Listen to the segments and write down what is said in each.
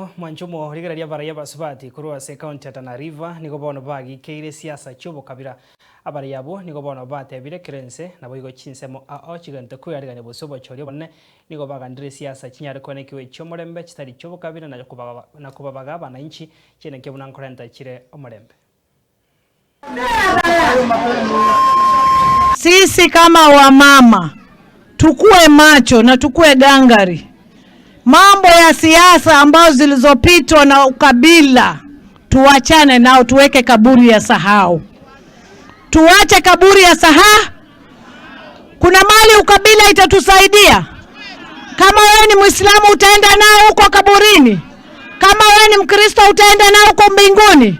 Kristo mwanchumo rigararia baraya basubati kurwa se county ya Tana River niko bono bagi keire siasa chobo kabira abari yabo niko bono bate bire kerense nabo igo chinsemo a ochigante kuyarigane bosobo chori bonne niko bagandire siasa chinyare kone kiwe chomorembe chitari chobo kabira na kubabaga bananchi chene kebuna nkorenta chire omorembe. Sisi kama wamama tukue macho na tukue gangari. Mambo ya siasa ambazo zilizopitwa na ukabila tuachane nao, tuweke kaburi ya sahau. Tuache kaburi ya sahau. Kuna mali ukabila itatusaidia. Kama wewe ni Muislamu utaenda nao huko kaburini. Kama wewe ni Mkristo utaenda nao huko mbinguni.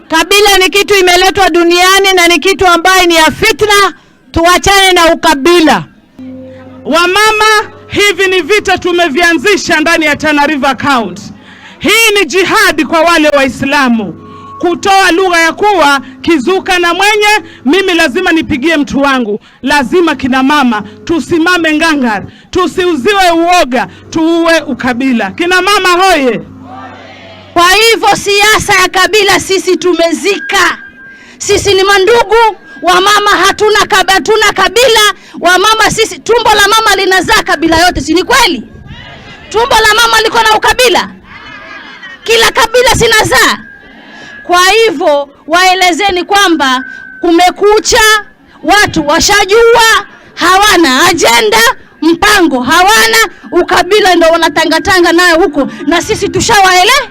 Kabila ni kitu imeletwa duniani na ni kitu ambaye ni ya fitna. Tuachane na ukabila. Wamama, hivi ni vita tumevianzisha ndani ya Tana River County. Hii ni jihadi kwa wale Waislamu, kutoa lugha ya kuwa kizuka na mwenye mimi lazima nipigie mtu wangu. Lazima kina mama tusimame ngangari, tusiuziwe uoga, tuue ukabila. Kina mama hoye! Kwa hivyo siasa ya kabila sisi tumezika. Sisi ni mandugu, wamama hatuna kabila, wamama sisi tumbo la mama linazaa kabila yote, si ni kweli? Tumbo la mama liko na ukabila. Kila kabila sinazaa. Kwa hivyo waelezeni kwamba kumekucha, watu washajua, hawana agenda, mpango hawana, ukabila ndio wanatangatanga nayo huko, na sisi tushawaelewa.